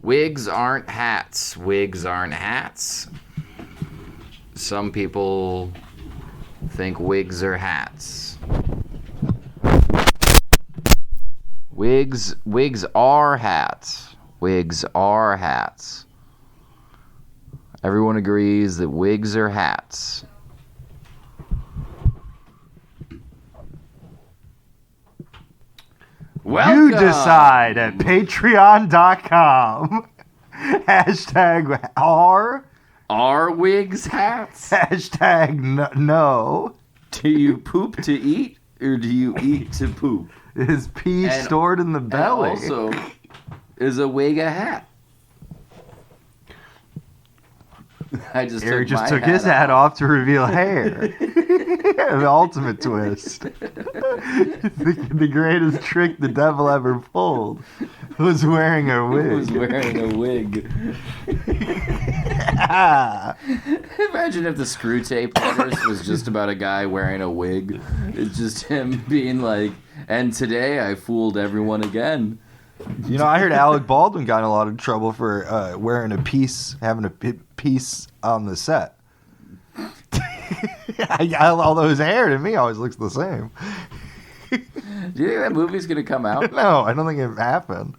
Wigs aren't hats. Wigs aren't hats. Some people think wigs are hats. Wigs are hats. Wigs are hats. Everyone agrees that wigs are hats. Welcome. You decide at patreon.com. Hashtag R. Are wigs hats? Hashtag no. Do you poop to eat or do you eat to poop? Is pee stored in the belly? And also, is a wig a hat? Eric just took his hat off to reveal hair. The ultimate twist. The greatest trick the devil ever pulled was wearing a wig. Imagine if the Screw Tape Letters was just about a guy wearing a wig. It's just him being like, and today I fooled everyone again. You know, I heard Alec Baldwin got in a lot of trouble for wearing a piece, having a piece on the set. Although his hair to me always looks the same. Do you think that movie's gonna come out? No, I don't think it happened.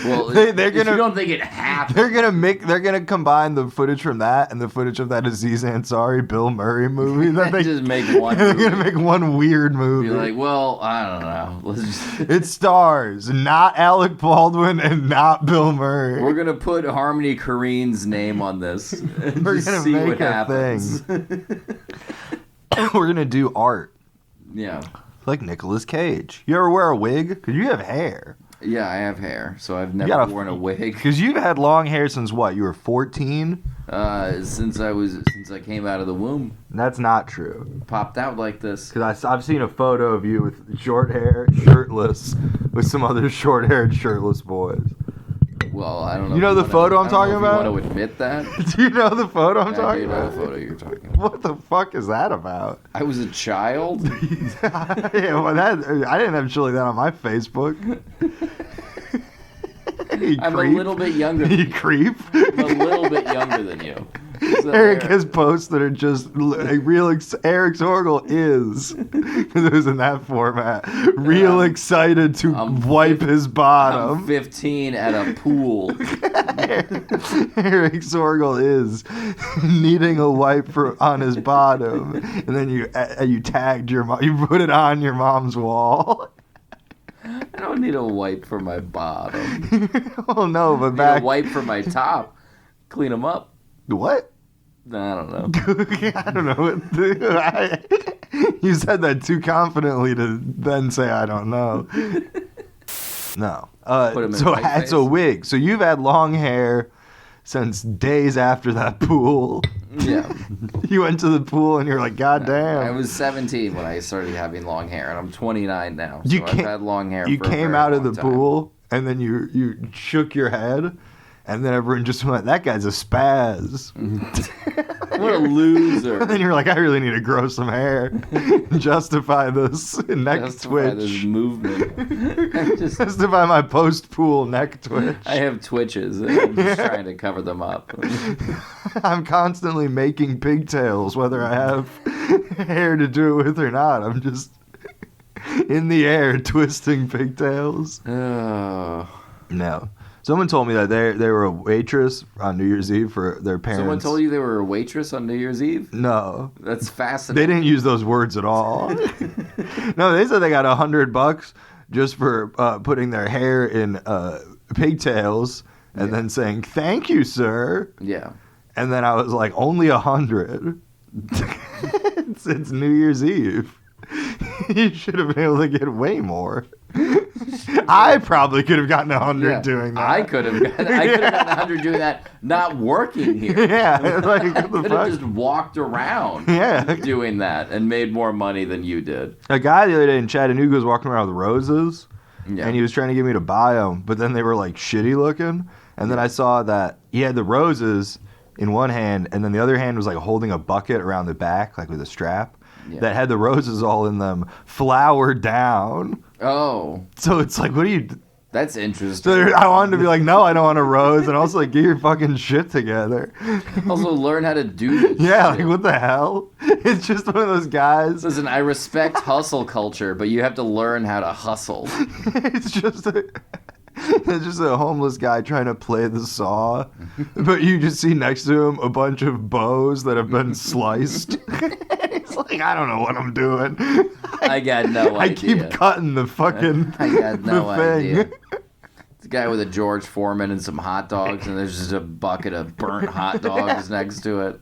Well, they're gonna. You don't think it happened? They're gonna combine the footage from that and the footage of that Aziz Ansari Bill Murray movie. That they just make one. They're gonna make one weird movie. Be like, well, I don't know. Let's just... It stars not Alec Baldwin and not Bill Murray. We're gonna put Harmony Korine's name on this. And We're just gonna see make what happens. We're gonna do art. Yeah. Like Nicolas Cage. You ever wear a wig? Because you have hair. Yeah, I have hair, so I've never worn a wig. Because you've had long hair since what? You were 14? Since I came out of the womb. That's not true. Popped out like this. Because I've seen a photo of you with short hair, shirtless, with some other short-haired, shirtless boys. Well, I don't know. You know the photo I'm talking about? You want to admit that? Do you know the photo I'm talking about? I do know the photo you're talking about. What the fuck is that about? I was a child? Yeah, well, I didn't have shit like that on my Facebook. I'm a little bit younger. You creep. I'm a little bit younger than you. So Eric has posts that are just real. Eric Sorgel is, because it was in that format, real excited to wipe his bottom. I'm 15 at a pool. Eric Sorgel is needing a wipe on his bottom, and then you tagged your mom. You put it on your mom's wall. I don't need a wipe for my bottom. Well, no, but I need a wipe for my top. Clean them up. What? I don't know. I don't know. You said that too confidently to then say I don't know. No. So it's a wig. So you've had long hair since days after that pool. Yeah. You went to the pool and you're like, God damn. I was 17 when I started having long hair, and I'm 29 now. So I've had long hair. You for came out of the pool and then you shook your head. And then everyone just went, that guy's a spaz. What a loser. And then you're like, I really need to grow some hair. Justify this neck Justify twitch. this movement. Justify my post-pool neck twitch. I have twitches, and I'm just trying to cover them up. I'm constantly making pigtails, whether I have hair to do it with or not. I'm just in the air twisting pigtails. Oh. No. Someone told me that they were a waitress on New Year's Eve for their parents. Someone told you they were a waitress on New Year's Eve? No. That's fascinating. They didn't use those words at all. No, they said they got $100 just for putting their hair in pigtails and then saying, thank you, sir. Yeah. And then I was like, only 100. It's New Year's Eve. You should have been able to get way more. I probably could have gotten 100 doing that. I could have gotten 100 doing that, not working here. Yeah, like, I could have just walked around doing that and made more money than you did. A guy the other day in Chattanooga was walking around with roses, and he was trying to get me to buy them, but then they were like shitty looking. And then I saw that he had the roses in one hand, and then the other hand was like holding a bucket around the back, like with a strap. That had the roses all in them, flowered down. Oh. So it's like, what do you... That's interesting. So I wanted to be like, no, I don't want a rose, and also like get your fucking shit together. Also learn how to do this. Yeah, shit. like what the hell? It's just one of those guys. Listen, I respect hustle culture, but you have to learn how to hustle. It's just a homeless guy trying to play the saw, but you just see next to him a bunch of bows that have been sliced. He's like, I don't know what I'm doing. I got no idea. I keep cutting the fucking I got no thing. idea. It's a guy with a George Foreman and some hot dogs, and there's just a bucket of burnt hot dogs next to it.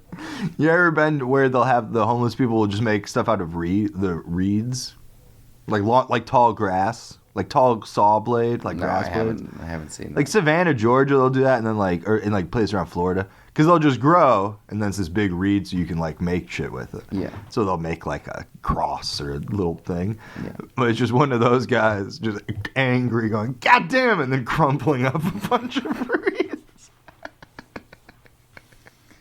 You ever been where they'll have the homeless people will just make stuff out of the reeds, like tall grass? Like tall saw blade, like grass blades. I haven't seen that. Like Savannah, Georgia, they'll do that, and then or in like places around Florida, because they'll just grow, and then it's this big reed, so you can like make shit with it. Yeah. So they'll make like a cross or a little thing. Yeah. But it's just one of those guys, just angry, going "God damn!" and then crumpling up a bunch of reeds.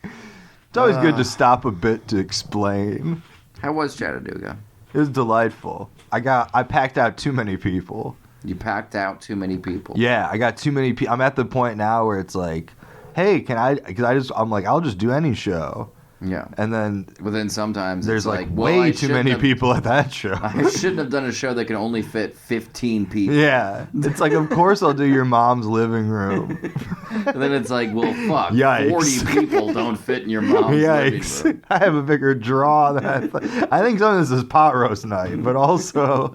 It's always good to stop a bit to explain. How was Chattanooga? It was delightful. I packed out too many people. You packed out too many people. Yeah, I got too many people. I'm at the point now where it's like, hey, can I? Because I'm like, I'll just do any show. Yeah. And then sometimes there's it's like way too many people at that show. I shouldn't have done a show that can only fit 15 people. Yeah. It's like, of course I'll do your mom's living room. And then it's like, well, fuck. Yikes. 40 people don't fit in your mom's living room. I have a bigger draw than I think some of this is pot roast night, but also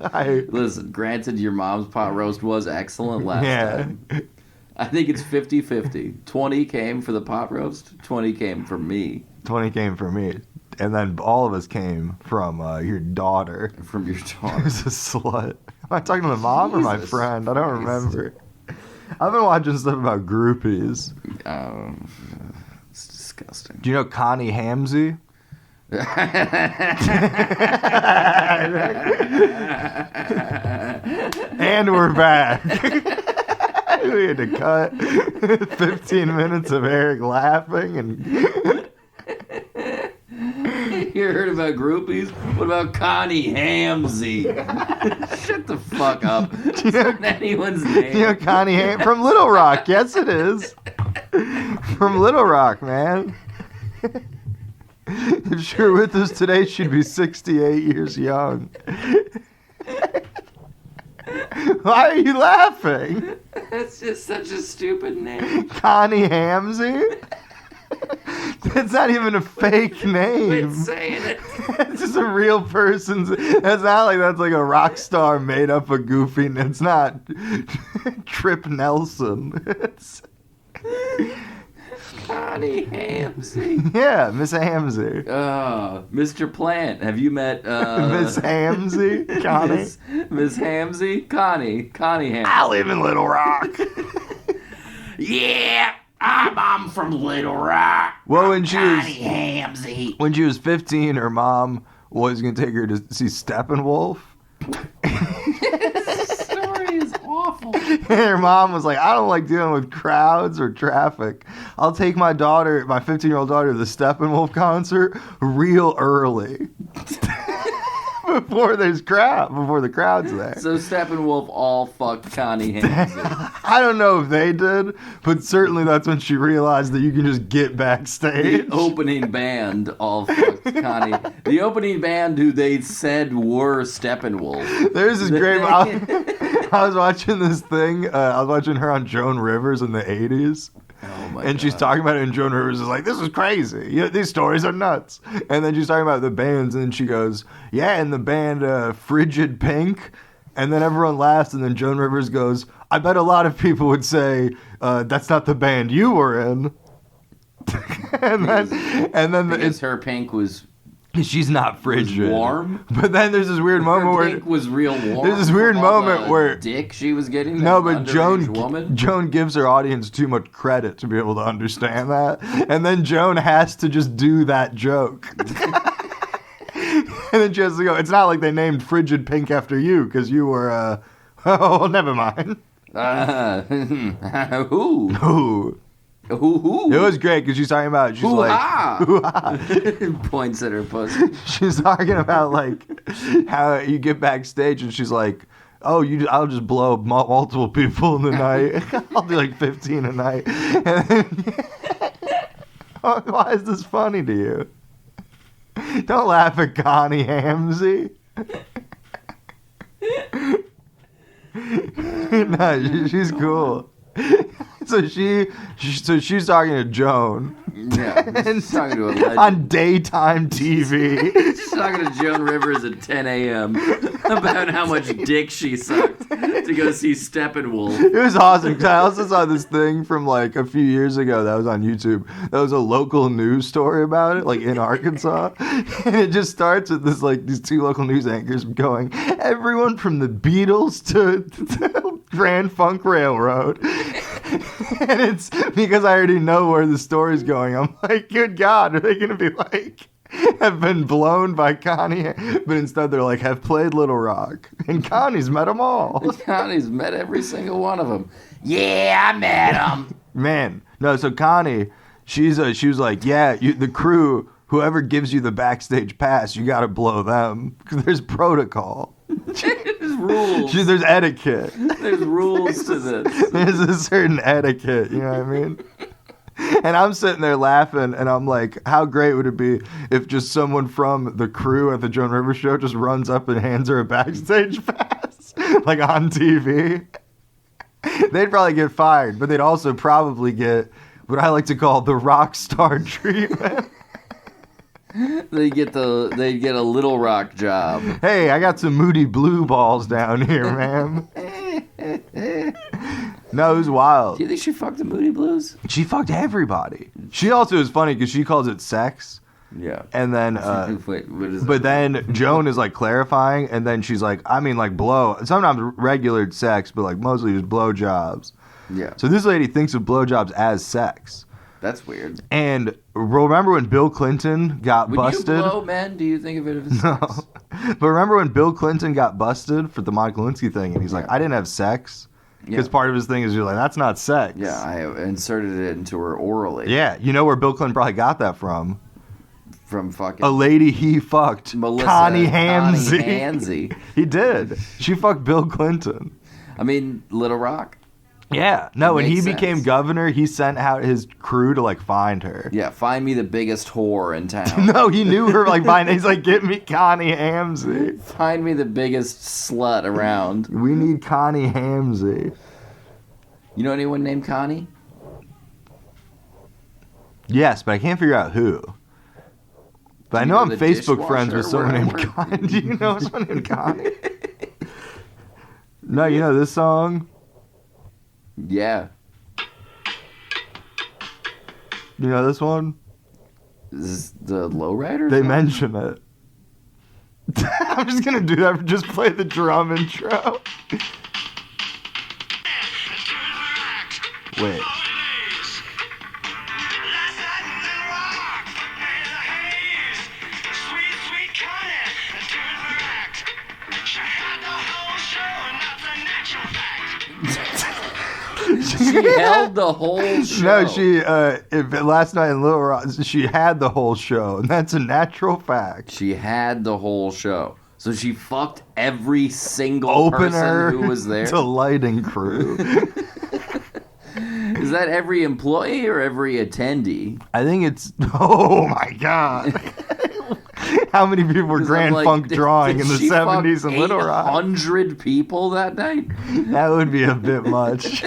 Listen, granted, your mom's pot roast was excellent last time. I think it's 50-50. 20 came for the pot roast, 20 came for me. 20 came for me. And then all of us came from your daughter. From your daughter. Who's a slut. Am I talking to my mom or my friend? I don't remember. I've been watching stuff about groupies. It's disgusting. Do you know Connie Hamzy? And we're back. We had to cut 15 minutes of Eric laughing and... You heard about groupies? What about Connie Hamzy? Shut the fuck up. It's not anyone's name. You know Connie Hamzy? From Little Rock. Yes, it is. From Little Rock, man. If she were with us today, she'd be 68 years young. Why are you laughing? That's just such a stupid name. Connie Hamzy? That's not even a fake name. Quit saying it. It's just a real person's. It's not like that's like a rock star made up a goofy. It's not Trip Nelson. It's Connie Hamzy. Yeah, Miss Hamzy. Mr. Plant. Have you met Miss Hamzy? Connie? Miss Hamzy? Connie Hamzy. I live in Little Rock. Yeah. I'm from Little Rock. Well, when she was 15, her mom was gonna take her to see Steppenwolf. This story is awful. And her mom was like, I don't like dealing with crowds or traffic. I'll take my 15-year-old daughter, to the Steppenwolf concert real early. Before the crowd's there. So Steppenwolf all fucked Connie Hamzy. I don't know if they did, but certainly that's when she realized that you can just get backstage. The opening band all fucked Connie. The opening band who they said were Steppenwolf. There's this great... I was watching this thing. I was watching her on Joan Rivers in the 80s. Oh my and she's God. talking about it, and Joan Rivers is like, this is crazy. These stories are nuts. And then she's talking about the bands, and then she goes, yeah, and the band Frigid Pink. And then everyone laughs, and then Joan Rivers goes, I bet a lot of people would say, that's not the band you were in. Because her pink was... She's not frigid. Warm? But then there's this weird moment her where... pink was real warm. There's this weird moment where... dick she was getting. No, but Joan gives her audience too much credit to be able to understand that. And then Joan has to just do that joke. And then she has to go, it's not like they named Frigid Pink after you, because you were, oh, never mind. Who? Who? Who? It was great because she's talking about, she's like, points at her pussy. She's talking about like how you get backstage and she's like, I'll just blow multiple people in the night. I'll do like 15 a night. And then, why is this funny to you? Don't laugh at Connie Hamzy. No, she's cool. So she's talking to Joan. Yeah, she's talking to a legend. On daytime TV. She's talking to Joan Rivers at 10 a.m. about how much dick she sucked to go see Steppenwolf. It was awesome because I also saw this thing from like a few years ago that was on YouTube. That was a local news story about it, like in Arkansas. And it just starts with this like these two local news anchors going, everyone from the Beatles to Grand Funk Railroad. And it's because I already know where the story's going. I'm like, good God, are they going to be like, have been blown by Connie? But instead they're like, have played Little Rock. And Connie's met them all. Connie's met every single one of them. Yeah, I met them. Man, no, so Connie, she was like, yeah, the crew, whoever gives you the backstage pass, you got to blow them. Because there's protocol. There's rules. There's etiquette. There's rules to this. There's a certain etiquette, you know what I mean? And I'm sitting there laughing, and I'm like, how great would it be if just someone from the crew at the Joan Rivers show just runs up and hands her a backstage pass, like on TV? They'd probably get fired, but they'd also probably get what I like to call the rock star treatment. They get a Little Rock job. Hey, I got some Moody Blue balls down here, man. No, it was wild. Do you think she fucked the Moody Blues? She fucked everybody. She also is funny because she calls it sex. Yeah. And then, wait, what is but then Joan is like clarifying, and then she's like, I mean, like blow. Sometimes regular sex, but like mostly just blowjobs. Yeah. So this lady thinks of blowjobs as sex. That's weird. And remember when Bill Clinton got busted? When you blow men, do you think of it as No. sex? But remember when Bill Clinton got busted for the Monica Lewinsky thing, and he's like, I didn't have sex? Because part of his thing is you're like, that's not sex. Yeah, I inserted it into her orally. Yeah, you know where Bill Clinton probably got that from? From fucking... A lady he fucked. Connie Hamzy. Connie Hamzy. He did. She fucked Bill Clinton. I mean, Little Rock. Yeah. No, when he became sense. governor, he sent out his crew to, like, find her. Yeah, find me the biggest whore in town. No, he knew her, like, by name. He's like, get me Connie Hamzy. Find me the biggest slut around. We need Connie Hamzy. You know anyone named Connie? Yes, but I can't figure out who. But I know I'm Facebook friends with someone named Connie. Do you know someone named Connie? No, you know this song? Yeah. You know this one? Is this the Lowrider? They mention it. I'm just gonna do that. Just play the drum intro. Wait. She held the whole show. No, she last night in Little Rock, she had the whole show, and that's a natural fact. She had the whole show. So she fucked every single person who was there? To lighting crew. Is that every employee or every attendee? I think it's... Oh, my God. How many people were Grand Funk drawing in the 70s in Little Rock? 800 people that night? That would be a bit much.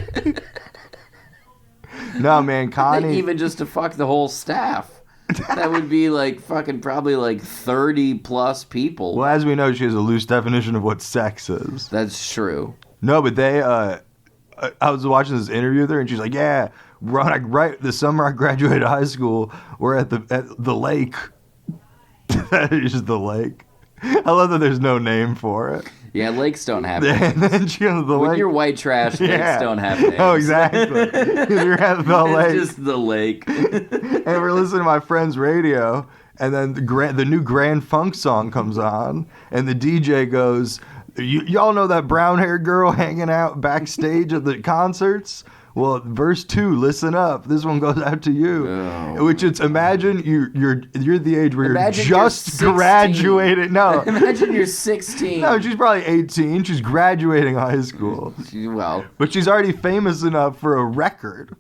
No, man, Connie... Even just to fuck the whole staff. That would be like fucking probably like 30 plus people. Well, as we know, she has a loose definition of what sex is. That's true. No, but they... I was watching this interview with her, and she's like, yeah, right the summer I graduated high school, we're at the lake. That is just the lake. I love that there's no name for it. Yeah, lakes don't have names. And then she goes, the when lake. you're white trash, lakes don't have names. Oh, exactly. You're at the lake. It's just the lake. And we're listening to my friend's radio, and then the new Grand Funk song comes on, and the DJ goes, y'all know that brown-haired girl hanging out backstage at the concerts? Well, verse 2, listen up. This one goes out to you. Which it's imagine you're the age where you're just graduating. No. Imagine you're 16. No, she's probably 18. She's graduating high school. Well. But she's already famous enough for a record.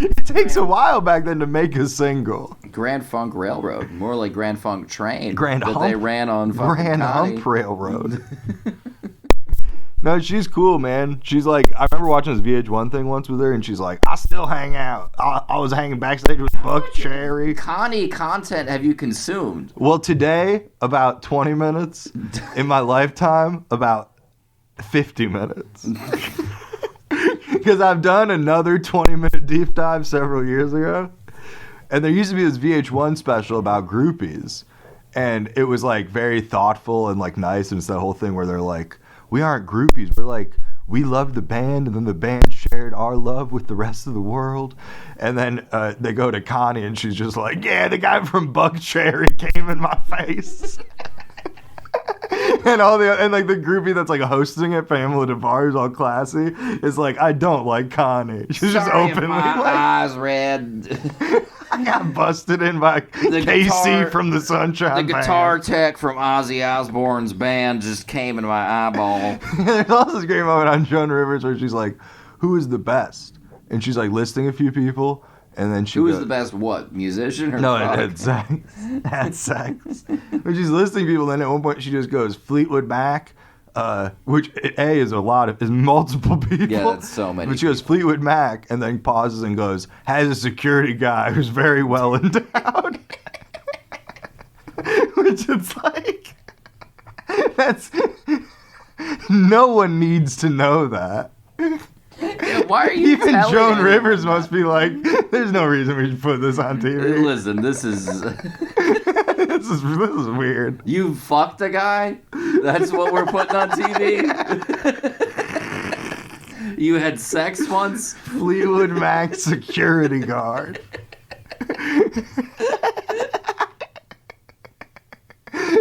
It takes a while back then to make a single. Grand Funk Railroad, more like Grand Funk Train. They ran on Grand Hump Railroad. No, she's cool, man. She's like, I remember watching this VH1 thing once with her, and she's like, I still hang out. I was hanging backstage with Buck Cherry. Connie content have you consumed? Well, today, about 20 minutes. In my lifetime, about 50 minutes. Because I've done another 20-minute deep dive several years ago. And there used to be this VH1 special about groupies. And it was like very thoughtful and like nice. And it's that whole thing where they're like, we aren't groupies. We're like, we loved the band, and then the band shared our love with the rest of the world. And then they go to Connie, and she's just like, yeah, the guy from Buck Cherry came in my face. And like the groupie that's like hosting it, Pamela DeVar, all classy, is like, I don't like Connie. She's just openly my like, eyes red. I got busted in by KC from the Sunshine The guitar tech from Ozzy Osbourne's band just came in my eyeball. There's also this great moment on Joan Rivers where she's like, who is the best? And she's like listing a few people. And then she Who is the best what? Musician or no, at sex. At sex. When she's listing people, then at one point she just goes Fleetwood Mac, which is multiple people. Yeah, that's so many. But she goes Fleetwood Mac, and then pauses and goes, has a security guy who's very well endowed. Which it's like, that's, no one needs to know that. Yeah, why are you even Joan Rivers must be like, there's no reason we should put this on TV. Listen, this is this is weird. You fucked a guy? That's what we're putting on TV? You had sex once? Fleetwood Mac security guard.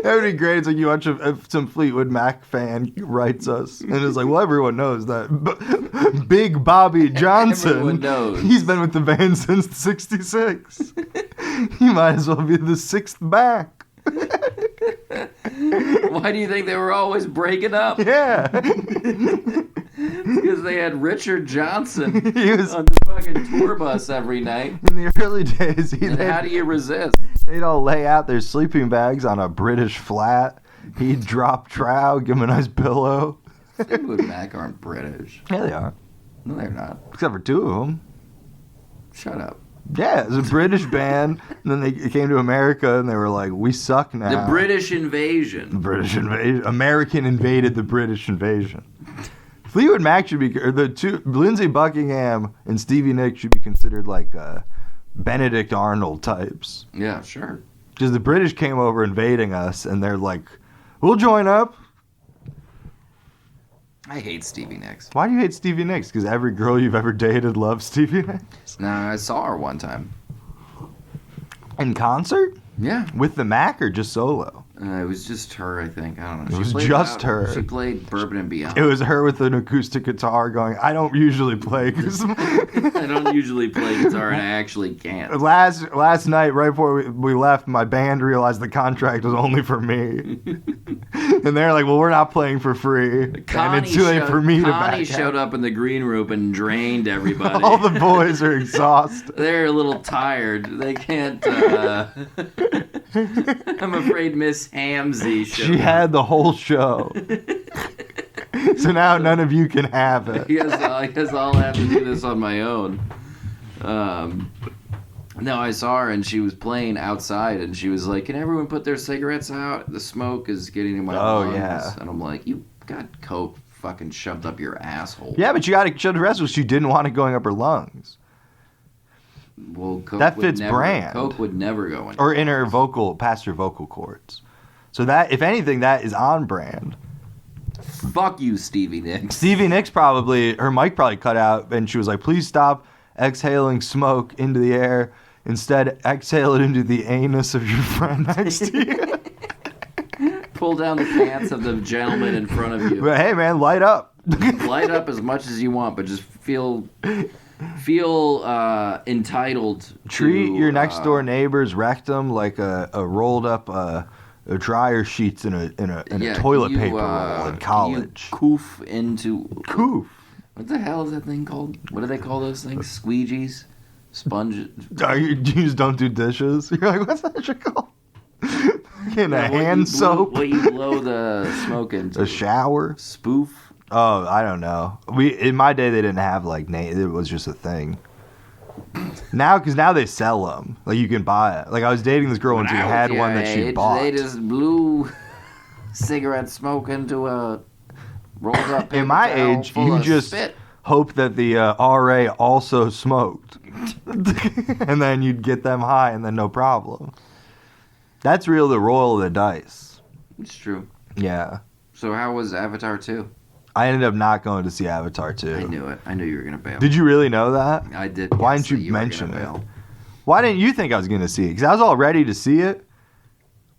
That would be great. It's like you watch some Fleetwood Mac fan writes us, and it's like, well, everyone knows that. Big Bobby Johnson. Everyone knows. He's been with the band since '66. He might as well be the sixth back. Why do you think they were always breaking up? Yeah. Because they had Richard Johnson he was on the fucking tour bus every night. In the early days, how do you resist? They'd all lay out their sleeping bags on a British flat. He'd drop trow, give him a nice pillow. Fleetwood Mac aren't British. Yeah, they are. No, they're not. Except for two of them. Shut up. Yeah, it was a British band, and then they came to America, and they were like, we suck now. The British invasion. The British invasion. American invaded the British invasion. Fleetwood Mac should be, or the two, Lindsey Buckingham and Stevie Nicks should be considered like Benedict Arnold types. Yeah, sure. Because the British came over invading us, and they're like, we'll join up. I hate Stevie Nicks. Why do you hate Stevie Nicks? Because every girl you've ever dated loves Stevie Nicks? No, I saw her one time. In concert? Yeah. With the Mac or just solo? It was just her, I think. I don't know. It was just her. She played Bourbon and Beyond. It was her with an acoustic guitar going, I don't usually play acoustic. I don't usually play guitar, and I actually can't. Last night, right before we left, my band realized the contract was only for me. And they're like, well, we're not playing for free. And it's too late for me to back out. Connie showed up in the green room and drained everybody. All the boys are exhausted. They're a little tired. They can't... I'm afraid Miss Hamzy showed She had the whole show. So now none of you can have it. I guess I'll have to do this on my own. No, I saw her and she was playing outside and she was like, can everyone put their cigarettes out? The smoke is getting in my lungs. Yeah. And I'm like, you got coke fucking shoved up your asshole. Yeah, but you got to show the rest of she didn't want it going up her lungs. Well, Coke that fits brand. Coke would never go in. Or in her past her vocal cords. So that, if anything, that is on brand. Fuck you, Stevie Nicks. Stevie Nicks her mic probably cut out, and she was like, please stop exhaling smoke into the air. Instead, exhale it into the anus of your friend next to you. Pull down the pants of the gentleman in front of you. But hey, man, light up. Light up as much as you want, but just feel entitled. Treat your next door neighbor's rectum like a rolled up dryer sheets in a toilet paper roll in college. Coof into coof. What the hell is that thing called? What do they call those things? Squeegees, sponges. You just don't do dishes. You're like, what's that shit called? In a hand soap. What you blow the smoke into? A shower. Spoof. Oh, I don't know. In my day they didn't have like name. It was just a thing. Because now they sell them. Like you can buy it. Like I was dating this girl and she had one that she bought. They just blew cigarette smoke into a rolled up paper. In my age, you just hope that the RA also smoked, and then you'd get them high, and then no problem. That's real. The roll of the dice. It's true. Yeah. So how was Avatar 2? I ended up not going to see Avatar 2. I knew it. I knew you were going to bail. Did you really know that? I did. Why didn't you mention it? Why didn't you think I was going to see it? Because I was all ready to see it,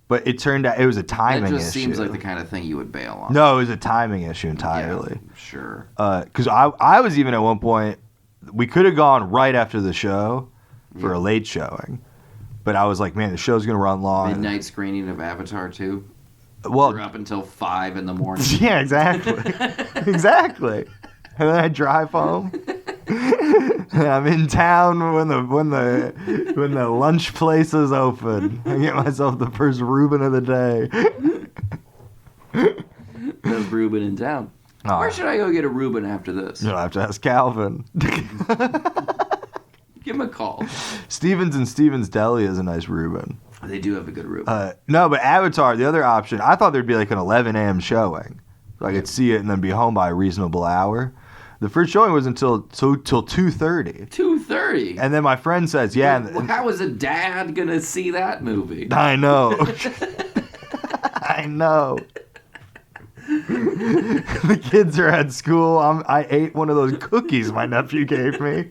but it turned out it was a timing issue. It just seems like the kind of thing you would bail on. No, it was a timing issue entirely. Yeah, sure. Because I was even at one point, we could have gone right after the show for a late showing, but I was like, man, the show's going to run long. Midnight screening of Avatar 2? Well, we're up until 5 in the morning. Yeah, exactly. Exactly. And then I drive home. And I'm in town when the lunch place is open. I get myself the first Reuben of the day. There's Reuben in town. Oh. Where should I go get a Reuben after this? You'll have to ask Calvin. Give him a call. Stevens and Stevens Deli is a nice Reuben. They do have a good Reuben. No, but Avatar, the other option, I thought there'd be like an 11 a.m. showing. So I could see it and then be home by a reasonable hour. The first showing was till 2:30. 2:30? And then my friend says, yeah. Well, how is a dad going to see that movie? I know. I know. The kids are at school. I ate one of those cookies my nephew gave me.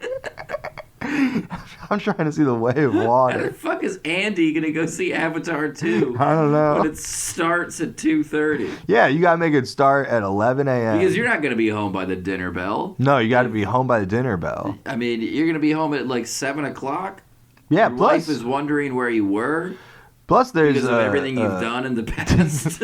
I'm trying to see the way of water. How the fuck is Andy gonna go see Avatar 2? I don't know. When it starts at 2:30. Yeah, you gotta make it start at 11 a.m. Because you're not gonna be home by the dinner bell. No, you gotta be home by the dinner bell. I mean, you're gonna be home at like 7 o'clock. Yeah, Your plus wife is wondering where you were. Plus, there's because of everything you've done in the past.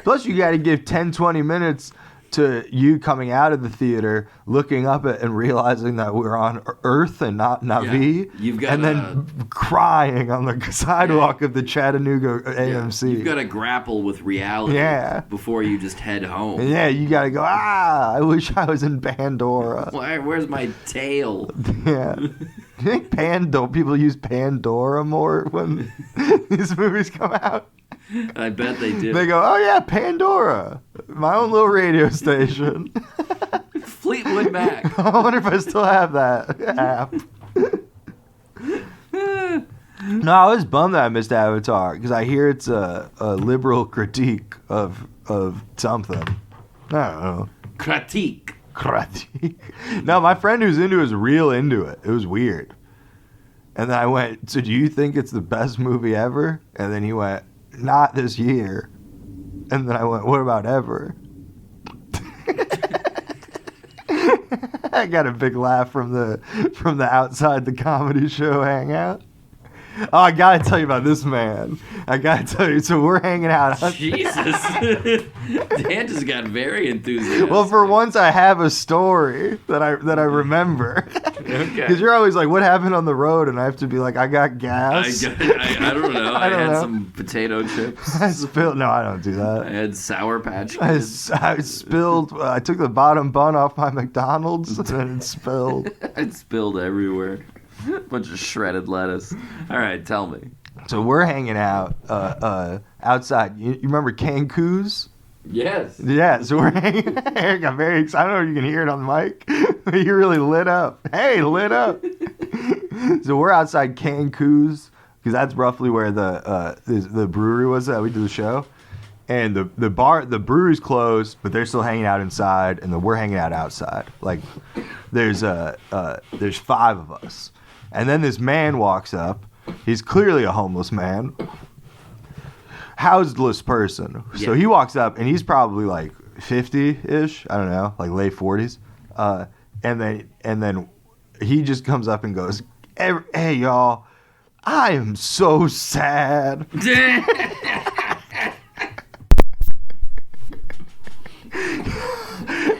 Plus, you gotta give 10-20 minutes to you coming out of the theater, looking up at and realizing that we're on Earth and not Navi, and then crying on the sidewalk of the Chattanooga AMC. You've got to grapple with reality before you just head home. Yeah, you got to go, I wish I was in Pandora. Where's my tail? Yeah. Do you think people use Pandora more when these movies come out? I bet they do. They go, oh yeah, Pandora, my own little radio station. Fleetwood Mac. I wonder if I still have that app. No, I was bummed that I missed Avatar because I hear it's a liberal critique of something. I don't know. Critique. No, my friend who's into it is real into it. It was weird. And then I went, so do you think it's the best movie ever? And then he went, not this year. And then I went, what about ever? I got a big laugh from the outside the comedy show hangout. Oh, I gotta tell you about this man. I gotta tell you. So we're hanging out. Jesus. Dan just got very enthusiastic. Well, for once I have a story that I remember. Okay. Because you're always like, what happened on the road? And I have to be like, I got gas. I don't know. I had some potato chips. No, I don't do that. I had Sour Patch Kids. I spilled. I took the bottom bun off my McDonald's and it spilled. It spilled everywhere. Bunch of shredded lettuce. All right, tell me. So we're hanging out outside. You remember Cancun's? Yes. Yeah, so we're hanging. Eric got very excited. I don't know if you can hear it on the mic. You really lit up. Hey, lit up. So we're outside Cancun's because that's roughly where the brewery was that we did the show. And the brewery's closed, but they're still hanging out inside, and we're hanging out outside. Like there's 5 of us. And then this man walks up. He's clearly a homeless man. Houseless person. Yeah. So he walks up, and he's probably like 50-ish, I don't know, like late 40s. And then he just comes up and goes, "Hey y'all, I am so sad."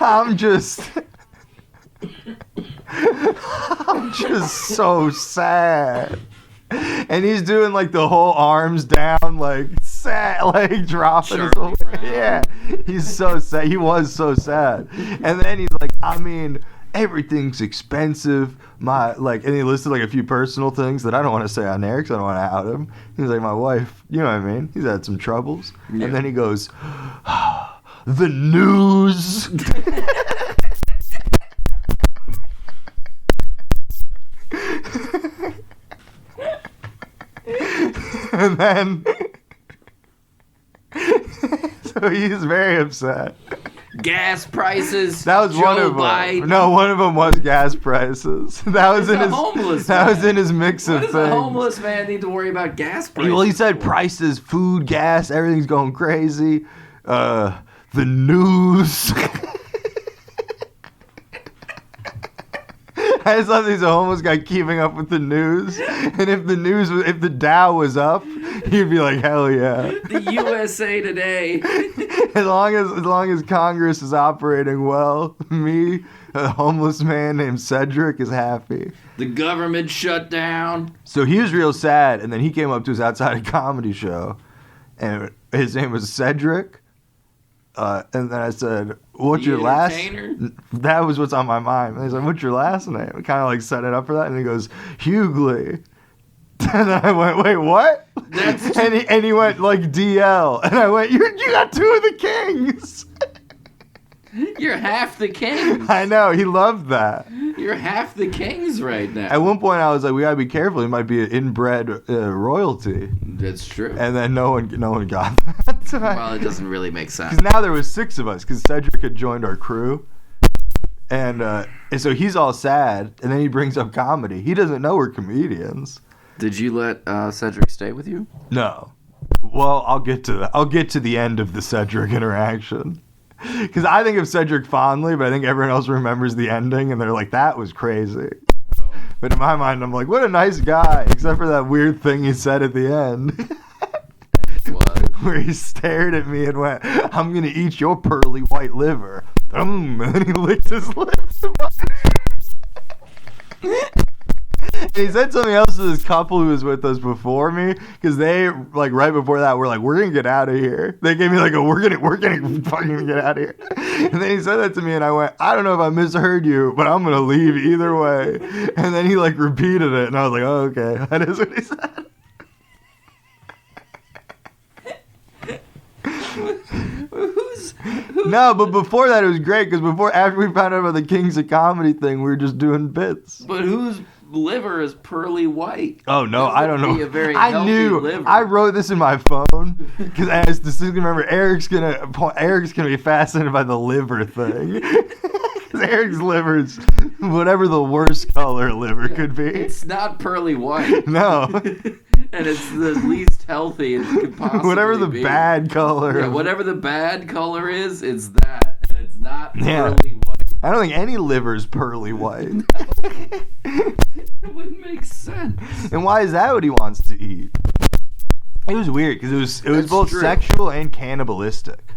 I'm just so sad. And he's doing like the whole arms down, like sad, like dropping his whole, yeah. He's so sad. He was so sad. And then he's like, I mean, everything's expensive. And he listed like a few personal things that I don't want to say on air because I don't want to out him. He's like, my wife, you know what I mean? He's had some troubles. Yeah. And then he goes, the news. And then, so he's very upset. Gas prices. That was Joe one of them. Biden. No, one of them was gas prices. That was in his homeless. That was in his mix of things. What does a homeless man need to worry about gas prices? Well, he said prices, food, gas, everything's going crazy. The news. I just love these homeless guy keeping up with the news, and if the Dow was up, he'd be like, hell yeah. The USA Today. As long as Congress is operating well, me, a homeless man named Cedric, is happy. The government shut down. So he was real sad, and then he came up to us outside a comedy show, and his name was Cedric. And then I said, "What's your last?" That was what's on my mind. And he's like, "What's your last name?" I kind of like set it up for that, and he goes, "Hughley." And I went, "Wait, what?" And he went like DL, and I went, "You got two of the kings." You're half the kings. I know, he loved that. You're half the kings right now. At one point, I was like, "We gotta be careful. He might be an inbred royalty." That's true. And then no one got that. Well, it doesn't really make sense. Because now there was 6 of us. Because Cedric had joined our crew, and so he's all sad. And then he brings up comedy. He doesn't know we're comedians. Did you let Cedric stay with you? No. Well, I'll get to the end of the Cedric interaction. Because I think of Cedric fondly, but I think everyone else remembers the ending, and they're like, that was crazy. But in my mind, I'm like, what a nice guy, except for that weird thing he said at the end. Where he stared at me and went, "I'm going to eat your pearly white liver." And then he licked his lips. And he said something else to this couple who was with us before me, because they, like, right before that, were like, "We're gonna get out of here." They gave me like a, we're gonna fucking get out of here. And then he said that to me, and I went, "I don't know if I misheard you, but I'm gonna leave either way." And then he like repeated it, and I was like, "Oh, okay, that is what he said." No, but before that it was great, because after we found out about the Kings of Comedy thing, we were just doing bits. But whose liver is pearly white? Oh no, I don't know. A very I knew. Liver. I wrote this in my phone because I distinctly remember Eric's gonna be fascinated by the liver thing. Because Eric's liver's whatever the worst color liver could be. It's not pearly white. No. And it's the least healthy it could possibly whatever the be. Bad color. Yeah, whatever the bad color is, it's that. And it's not pearly white. I don't think any liver's pearly white. It wouldn't make sense. And why is that what he wants to eat? It was weird, because it was both sexual and cannibalistic.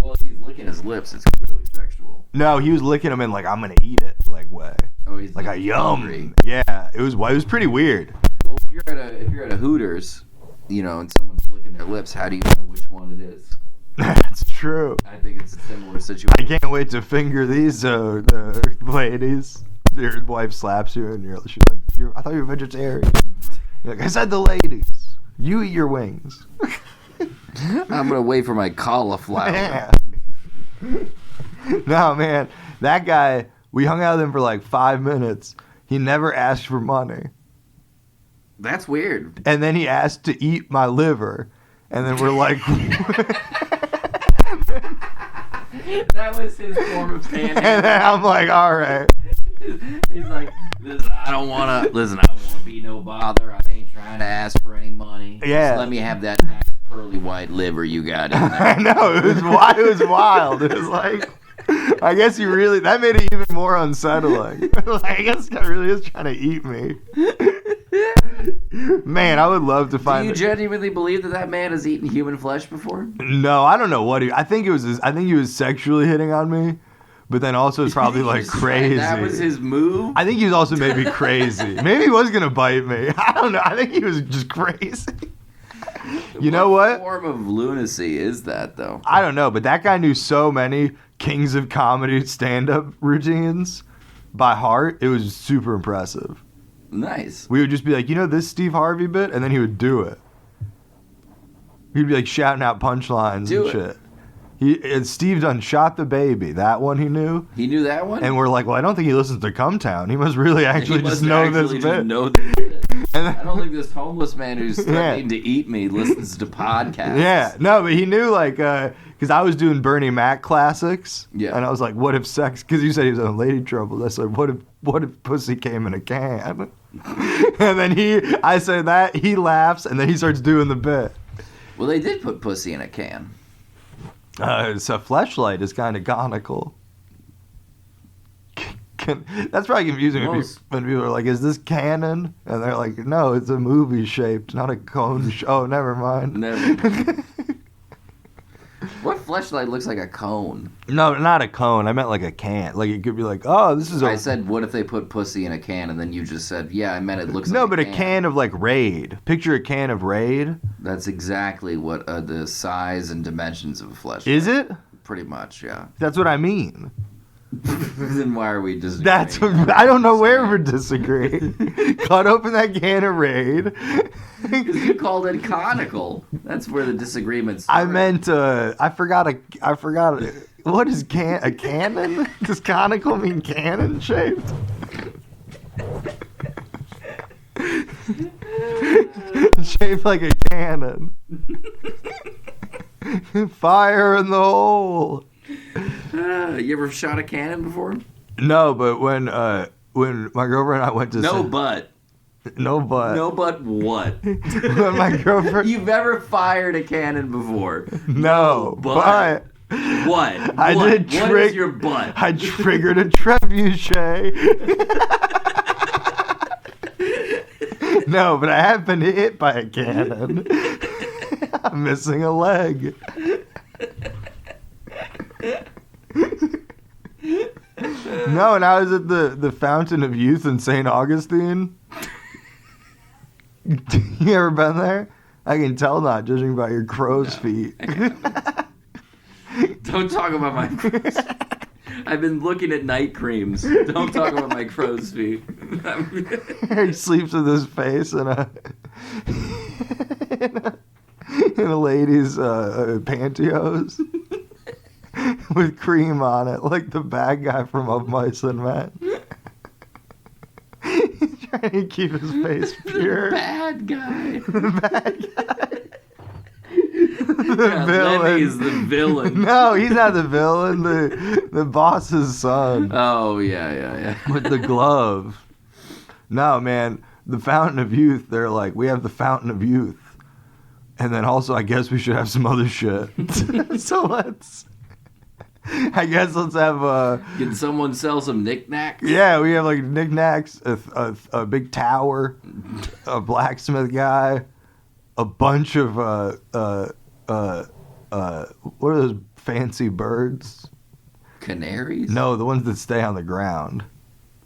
Well, if he's licking his lips, it's clearly sexual. No, he was licking them in like, "I'm gonna eat it," like way. Oh, he's like a yum. Hungry. Yeah, it was pretty weird. Well, if you're at a Hooters, you know, and someone's licking their lips, how do you know which one it is? That's true. I think it's a similar situation. I can't wait to finger these ladies. Your wife slaps you, and she's like, "I thought you were vegetarian." You're like, "I said the ladies. You eat your wings." I'm gonna wait for my cauliflower. Yeah. No, man, that guy. We hung out with him for like 5 minutes. He never asked for money. That's weird. And then he asked to eat my liver, and then we're like. That was his form of panhandling. And then I'm like, all right. He's like, listen, I don't want to be no bother. I ain't trying to ask for any money. Yeah. Just let me have that nice pearly skinny white liver you got in there. I know, it was wild. It was like, I guess that made it even more unsettling. I guess God really is trying to eat me. Man, I would love to find. Do you genuinely believe that man has eaten human flesh before? No, I don't know what I think he was sexually hitting on me, but then also it's probably like crazy. That was his move? I think he was also maybe crazy. Maybe he was gonna bite me. I don't know. I think he was just crazy. You know what? What form of lunacy is that, though? I don't know, but that guy knew so many Kings of Comedy stand-up routines by heart. It was super impressive. Nice. We would just be like, this Steve Harvey bit? And then he would do it. He'd be like shouting out punchlines and shit. And Steve done Shot the Baby. That one he knew. He knew that one? And we're like, well, I don't think he listens to Come Town. He must really actually just know this bit. I don't think this homeless man who's threatening to eat me listens to podcasts. Yeah, no, but he knew, like, because I was doing Bernie Mac classics. Yeah. And I was like, what if sex, because you said he was on Lady Trouble. I said, what if pussy came in a can? And then I say that, he laughs, and then he starts doing the bit. Well, they did put pussy in a can. So Fleshlight is kind of conical. That's probably confusing when people are like, is this canon? And they're like, no, it's a movie shaped, not a cone. Oh, never mind. What Fleshlight looks like a cone? No, not a cone. I meant like a can. Like it could be like, oh, this is I said, what if they put pussy in a can? And then you just said, yeah, I meant it looks like a can. No, but a can of like Raid. Picture a can of Raid. That's exactly what the size and dimensions of a Fleshlight. Is it? Pretty much, yeah. That's what I mean. Then why are we disagreeing? I don't know where we're disagreeing. Cut open that can of Raid. Because you called it conical. That's where the disagreements started. I meant I forgot what is a cannon? Does conical mean cannon shaped? Shaped like a cannon. Fire in the hole. You ever shot a cannon before? No, but when my girlfriend and I went to No but what? When my girlfriend You've never fired a cannon before. No, but what? What is your butt? I triggered a trebuchet. No, but I have been hit by a cannon. I'm missing a leg. No, and I was at the Fountain of Youth in St. Augustine. You ever been there? I can tell not, judging by your crow's feet. Don't talk about my crow's feet. I've been looking at night creams. Don't talk about my crow's feet. He sleeps with his face in a lady's pantyhose. With cream on it, like the bad guy from Of Mice and Men. He's trying to keep his face pure. Bad guy. The bad guy. The villain. Lenny's the villain. No, he's not the villain. The boss's son. Oh, yeah. With the glove. No, man. The Fountain of Youth, they're like, we have the Fountain of Youth. And then also, I guess we should have some other shit. So let's have Can someone sell some knickknacks? Yeah, we have like knickknacks, a big tower, a blacksmith guy, a bunch of what are those fancy birds? Canaries? No, the ones that stay on the ground.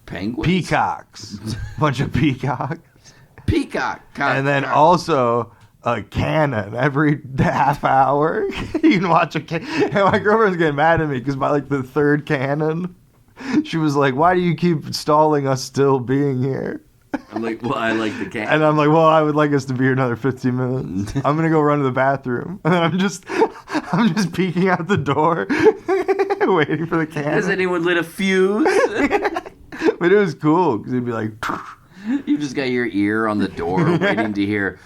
Penguins? Peacocks. A bunch of peacocks. Peacock. And then also a cannon every half hour. You can watch a cannon. And my girlfriend's getting mad at me because by like the third cannon, she was like, why do you keep stalling us still being here? I'm like, well, I like the cannon. And I'm like, well, I would like us to be here another 15 minutes. I'm going to go run to the bathroom. And then I'm just peeking out the door, waiting for the cannon. Has anyone lit a fuse? But it was cool because he'd be like... You just got your ear on the door waiting to hear...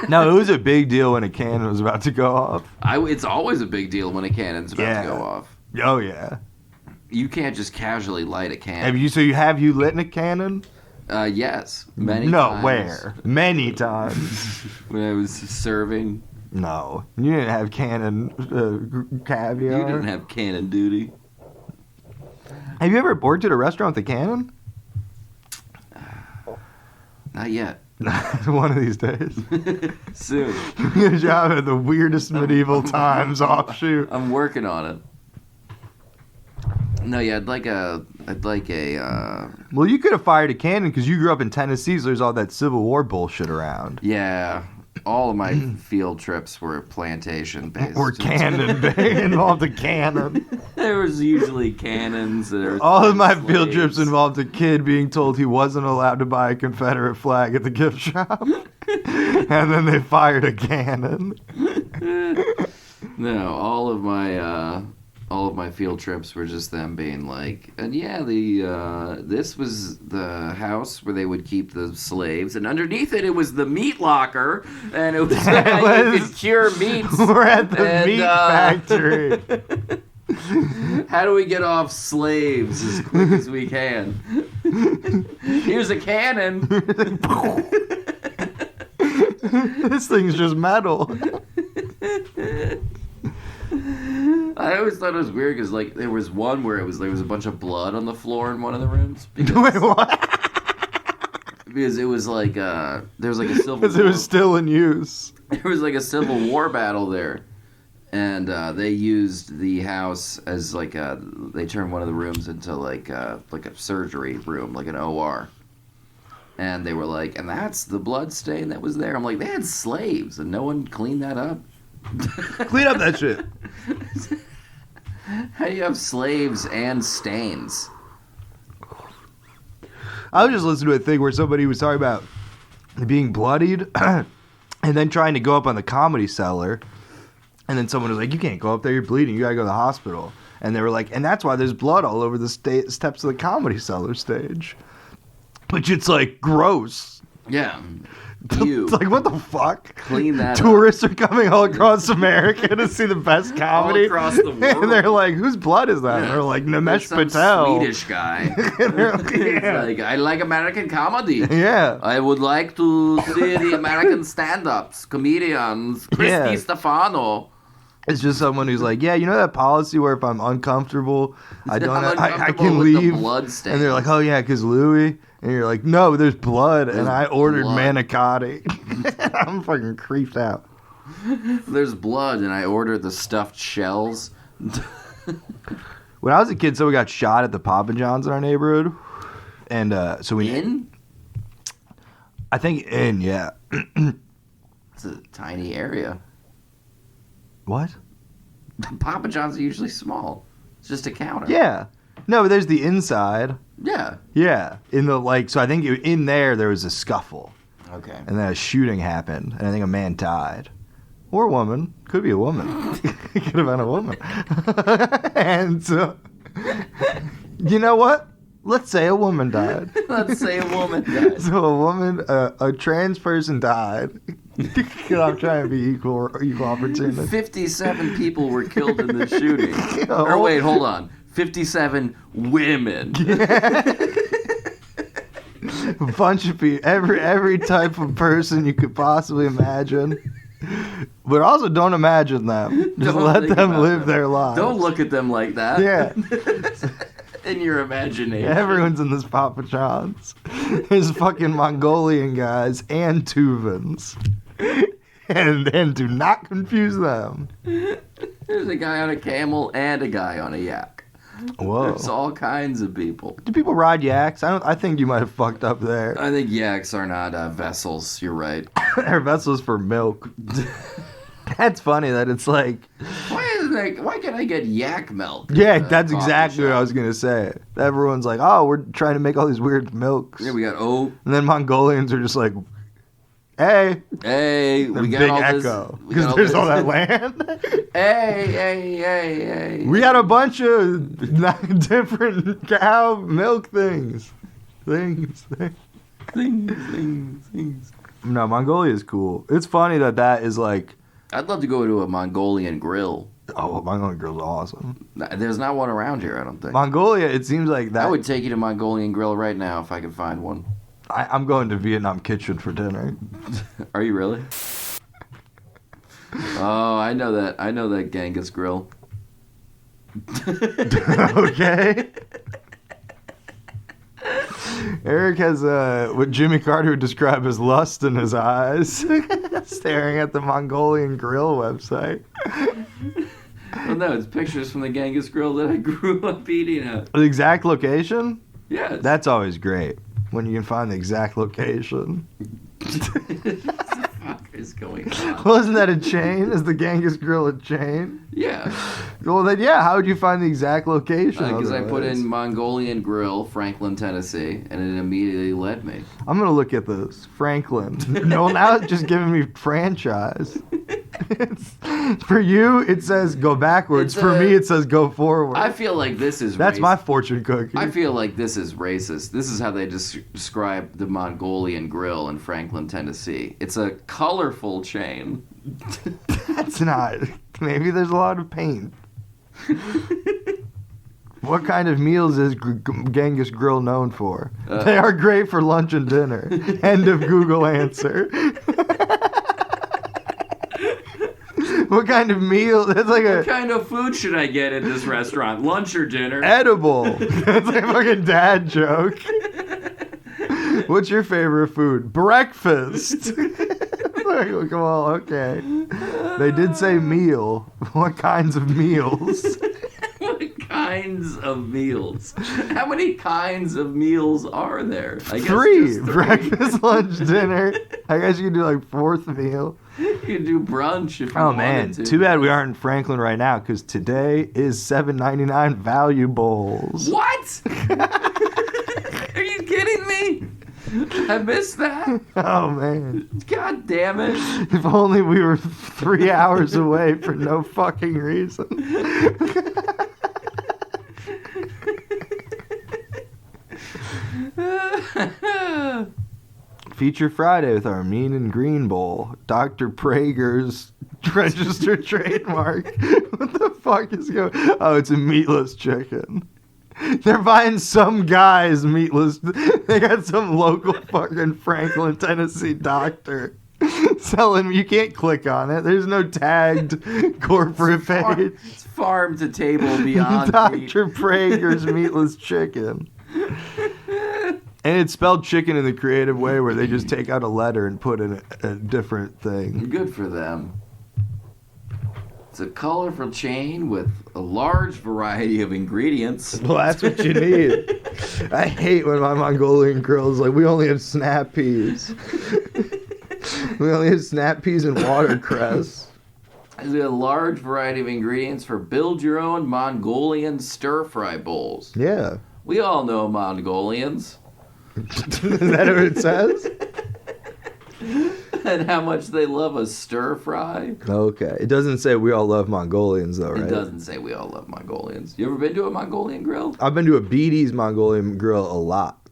No, it was a big deal when a cannon was about to go off. It's always a big deal when a cannon's about to go off. Oh, yeah. You can't just casually light a cannon. Have you lit in a cannon? Yes, many times. No, where? Many times. When I was serving. No, you didn't have cannon caviar. You didn't have cannon duty. Have you ever worked at a restaurant with a cannon? Not yet. One of these days. Soon. Get a job at the weirdest medieval times offshoot. I'm working on it. No, yeah, I'd like a. Well, you could have fired a cannon because you grew up in Tennessee, so there's all that Civil War bullshit around. Yeah, all of my field trips were plantation based. Or cannon. They involved a cannon. There was usually cannons. All of my field trips involved a kid being told he wasn't allowed to buy a Confederate flag at the gift shop. And then they fired a cannon. No, all of my field trips were just them being like, and yeah, this was the house where they would keep the slaves, and underneath it was the meat locker, and it was how you could cure meats. We're at the meat factory. How do we get off slaves as quick as we can? Here's a cannon. This thing's just metal. I always thought it was weird because like there was one where there was a bunch of blood on the floor in one of the rooms. Wait, what? Because it was like there was like a civil. Because it was still in use. There was like a Civil War battle there, and they used the house as like they turned one of the rooms into like a surgery room, like an OR. And they were like, and that's the blood stain that was there. I'm like, they had slaves, and no one cleaned that up. Clean up that shit. How do you have slaves and stains? I was just listening to a thing where somebody was talking about being bloodied and then trying to go up on the Comedy Cellar. And then someone was like, you can't go up there, you're bleeding, you gotta go to the hospital. And they were like, and that's why there's blood all over the steps of the Comedy Cellar stage. Which it's like gross. Yeah. It's like, what the fuck? Clean that Tourists are coming all across America to see the best comedy. All across the world. And they're like, whose blood is that? Yeah. And they're like, Namesh Patel. Swedish guy. Like, yeah. Like, I like American comedy. Yeah. I would like to see the American stand-ups, comedians, Christy Stefano. It's just someone who's like, yeah, you know that policy where if I'm uncomfortable, I can leave. The and they're like, oh yeah, because Louis. And you're like, no, there's blood, and I ordered manicotti. I'm fucking creeped out. There's blood, and I ordered the stuffed shells. When I was a kid, someone got shot at the Papa John's in our neighborhood, and so we I think yeah. It's a tiny area. What? Papa John's are usually small. It's just a counter. Yeah. No, but there's the inside. Yeah. Yeah. In the so I think in there was a scuffle. Okay. And then a shooting happened, and I think a man died. Or a woman. Could be a woman. It could have been a woman. And so, you know what? Let's say a woman died. Let's say a woman died. So a woman, a trans person died. I'm trying to be equal opportunity. 57 people were killed in the shooting. Or wait, hold on. 57 women. Yeah. A bunch of people, every type of person you could possibly imagine. But also don't imagine them. Just let them live their lives. Don't look at them like that. Yeah. In your imagination. Everyone's in this Papa John's. There's fucking Mongolian guys and Tuvans. And do not confuse them. There's a guy on a camel and a guy on a yak. Whoa. There's all kinds of people. Do people ride yaks? I think you might have fucked up there. I think yaks are not vessels. You're right. They're vessels for milk. That's funny that it's like... Why can't I get yak milk? Yeah, that's exactly what I was going to say. Everyone's like, oh, we're trying to make all these weird milks. Yeah, we got oat. And then Mongolians are just like, hey, we got big all echo because there's all that land. Hey. We got a bunch of different cow milk things. No, Mongolia is cool. It's funny that is like. I'd love to go to a Mongolian grill. Oh, Mongolian grill's awesome. There's not one around here, I don't think. Mongolia, it seems like that. I would take you to Mongolian grill right now if I could find one. I'm going to Vietnam Kitchen for dinner. Are you really? Oh, I know that Genghis Grill. Okay. Eric has what Jimmy Carter would describe as lust in his eyes, staring at the Mongolian Grill website. Well, no, it's pictures from the Genghis Grill that I grew up eating at. The exact location? Yeah. That's always great, when you can find the exact location. What the fuck is going on? Wasn't that a chain? Is the Genghis Grill a chain? Yeah. Well, then, yeah, how would you find the exact location? Because I put in Mongolian Grill, Franklin, Tennessee, and it immediately led me. I'm going to look at this. Franklin. No, now it's just giving me franchise. For you, it says go backwards. For me, it says go forward. I feel like this is That's racist. my fortune cookie. I feel like this is racist. This is how they describe the Mongolian Grill in Franklin, Tennessee. It's a colorful chain. That's not. Maybe there's a lot of paint. What kind of meals is Genghis Grill known for? They are great for lunch and dinner. End of Google answer. What kind of meal? That's like What kind of food should I get at this restaurant? Lunch or dinner? Edible. That's like a fucking dad joke. What's your favorite food? Breakfast. Come on, okay. They did say meal. What kinds of meals? What kinds of meals? How many kinds of meals are there? I guess three. just three. Breakfast, lunch, dinner. I guess you can do like fourth meal. You can do brunch if you Oh wanted man, to. too bad we aren't in Franklin right now because today is $7.99 value bowls. What? Are you kidding me? I missed that. Oh man. God damn it. If only we were 3 hours away for no fucking reason. Feature Friday with our Mean and Green Bowl. Dr. Prager's registered trademark. What the fuck is going on? Oh, it's a meatless chicken. They're buying some guy's meatless. They got some local fucking Franklin, Tennessee doctor selling. You can't click on it. There's no tagged corporate page. It's farm to table beyond Dr. Prager's meatless chicken. And it's spelled chicken in the creative way where they just take out a letter and put in a different thing. Good for them. It's a colorful chain with a large variety of ingredients. Well, that's what you need. I hate when my Mongolian Grill's like, we only have snap peas. We only have snap peas and watercress. There's a large variety of ingredients for build-your-own Mongolian stir-fry bowls. Yeah. We all know Mongolians. Is that what it says? And how much they love a stir-fry. Okay. It doesn't say we all love Mongolians, though, right? It doesn't say we all love Mongolians. You ever been to a Mongolian grill? I've been to a BD's Mongolian Grill a lot.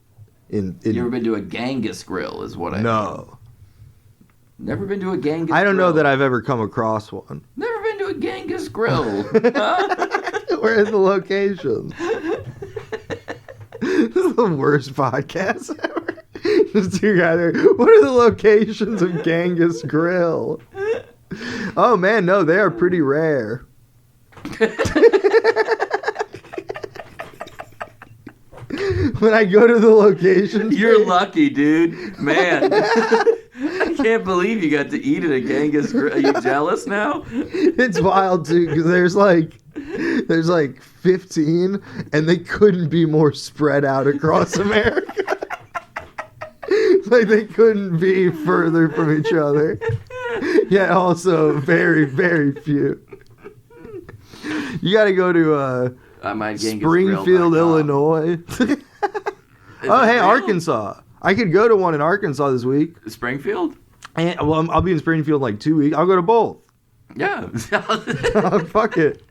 You ever been to a Genghis Grill is what I No. mean. Never been to a Genghis Grill? I don't know that I've ever come across one. Never been to a Genghis Grill. Huh? Where is the location? This is the worst podcast ever. Just two guys there. What are the locations of Genghis Grill? Oh man, no, they are pretty rare. When I go to the locations, You're lucky, dude. Man. I can't believe you got to eat at a Genghis Grill. Are you jealous now? It's wild too, because there's like 15, and they couldn't be more spread out across America. Like they couldn't be further from each other. Yet also very, very few. You got to go to Springfield, Illinois. Oh, hey, real? Arkansas. I could go to one in Arkansas this week. Springfield? And, well, I'll be in Springfield in like 2 weeks. I'll go to both. Yeah. Fuck it.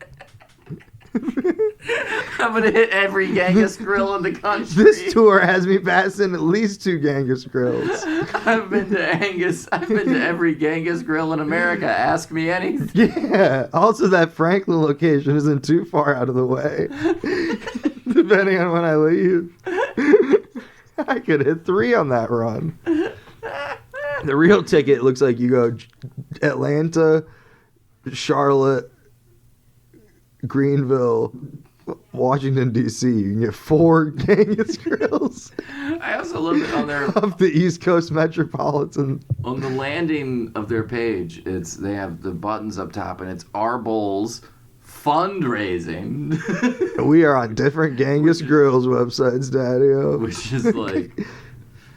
I'm gonna hit every Genghis Grill in the country. This tour has me passing at least 2 Genghis Grills. I've been to every Genghis Grill in America. Ask me anything. Yeah. Also, that Franklin location isn't too far out of the way, depending on when I leave. I could hit 3 on that run. The real ticket looks like you go Atlanta, Charlotte, Greenville, Washington, D.C. You can get 4 Genghis grills. I also love it on their... Of the East Coast Metropolitan. On the landing of their page, they have the buttons up top, and it's Our Bowls fundraising. We are on different Genghis Grills websites, Daddy-o. Which is like...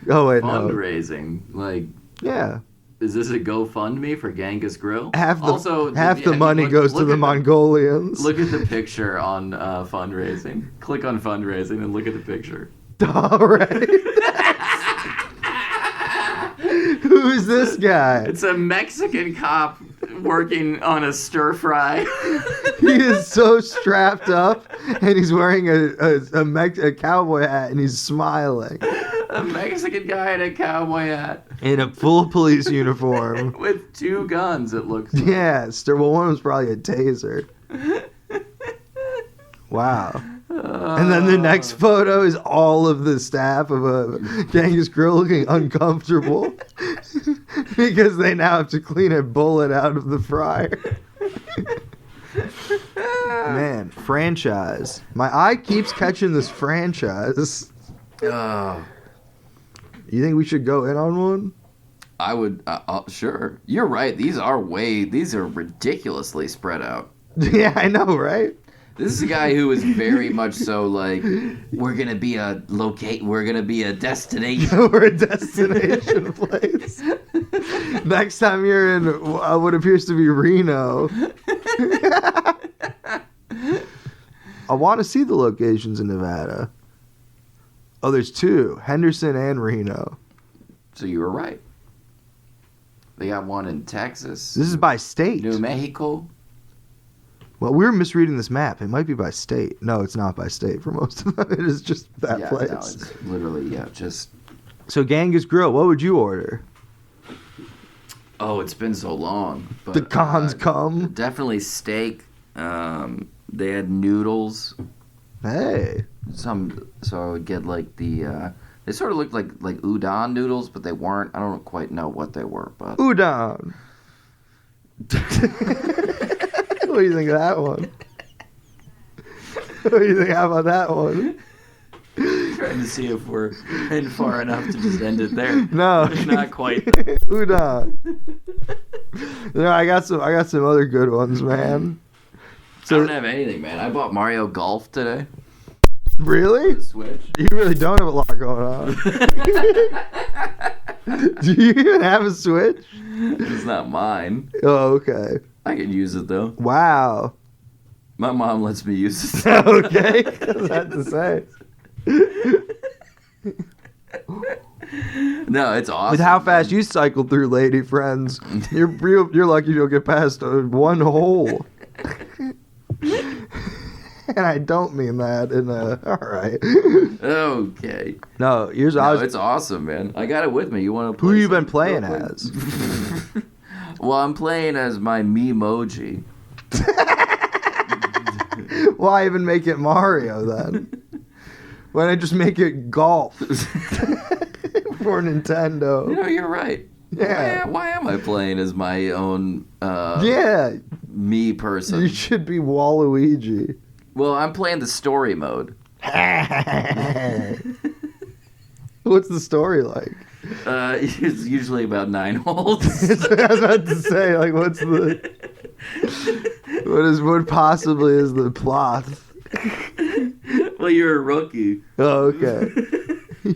Oh, wait, fundraising. No. Like... Yeah. Is this a GoFundMe for Genghis Grill? Half the money goes to the Mongolians. Look at the picture on fundraising. Click on fundraising and look at the picture. All right. Who is this guy? It's a Mexican cop working on a stir fry. He is so strapped up, and he's wearing a cowboy hat, and he's smiling. A Mexican guy in a cowboy hat. In a full police uniform. With 2 guns, it looks like. Yeah, well, one was probably a taser. Wow. And then the next photo is all of the staff of a Genghis Grill looking uncomfortable because they now have to clean a bullet out of the fryer. Man, franchise. My eye keeps catching this franchise. You think we should go in on one? I would, sure. You're right. These are ridiculously spread out. Yeah, I know, right? This is a guy who is very much so like, we're gonna be a destination. We're a destination place. Next time you're in what appears to be Reno. I want to see the locations in Nevada. Oh, there's 2, Henderson and Reno. So you were right. They got one in Texas. This is by state. New Mexico. Well, we were misreading this map. It might be by state. No, it's not by state for most of them. It is just that place. No, it's literally, just... So, Genghis Grill, what would you order? Oh, it's been so long. But, the cons come. Definitely steak. They had noodles. Hey. So I would get like the... they sort of looked like udon noodles, but they weren't. I don't quite know what they were, but... Udon. What do you think of that one? What do you think about that one? Trying to see if we're in far enough to just end it there. No, not quite. Udon. No, I got some other good ones, man. So, I don't have anything, man. I bought Mario Golf today. Really? Switch. You really don't have a lot going on. Do you even have a Switch? It's not mine. Oh, okay. I can use it though. Wow. My mom lets me use it. Okay. What's that to say? No, it's awesome. With how fast you cycle through lady friends, you're lucky you'll get past one hole. And I don't mean that in a... All right. Okay. No, it's awesome, man. I got it with me. You want to play? Who you been playing as? Well, I'm playing as my Memoji. Why even make it Mario, then? Why not just make it golf? For Nintendo. You know, you're right. Yeah. Why am I playing as my own... yeah. Me person? You should be Waluigi. Well, I'm playing the story mode. What's the story like? It's usually about 9 holes. I was about to say, like, what possibly is the plot? Well, you're a rookie. Oh, okay.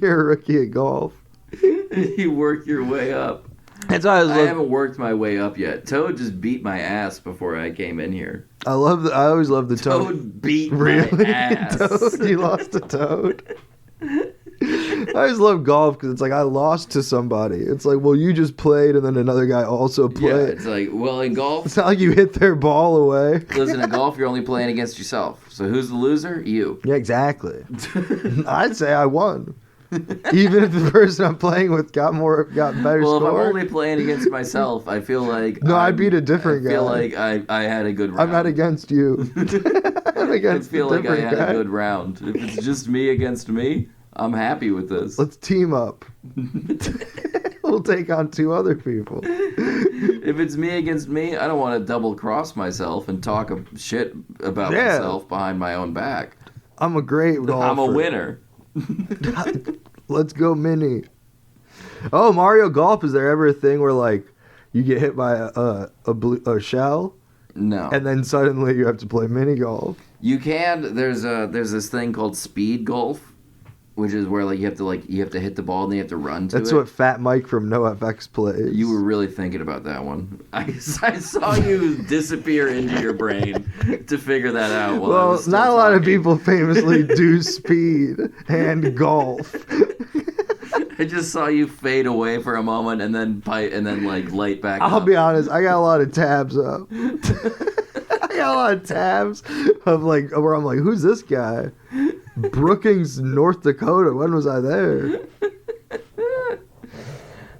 You're a rookie at golf. You work your way up. That's why I haven't worked my way up yet. Toad just beat my ass before I came in here. I always love the Toad. Toad beat my ass. Toad? You lost to Toad? I always love golf because it's like I lost to somebody. It's like, well, you just played and then another guy also played. Yeah, it's like, well, in golf... It's not like you hit their ball away. Listen, in golf, you're only playing against yourself. So who's the loser? You. Yeah, exactly. I'd say I won. Even if the person I'm playing with got better score. Well, if I'm only playing against myself, I feel like... No, I beat a different guy. I feel like I had a good round. I'm not against you. I'm against I feel like I had a good round. If it's just me against me, I'm happy with this. Let's team up. We'll take on 2 other people. If it's me against me, I don't want to double cross myself and talk shit about myself behind my own back. I'm a great golfer. I'm a winner. Let's go mini. Oh, Mario Golf, is there ever a thing where like you get hit by a shell? No. And then suddenly you have to play mini golf. You can. There's this thing called speed golf, which is where you have to hit the ball and then you have to run to it. That's what Fat Mike from NoFX plays. You were really thinking about that one. I saw you disappear into your brain to figure that out. Well, not a lot of people famously do speed and golf. I just saw you fade away for a moment and then light back up. I'll be honest, I got a lot of tabs up. I got a lot of tabs of where I'm like, who's this guy? Brookings, North Dakota. When was I there?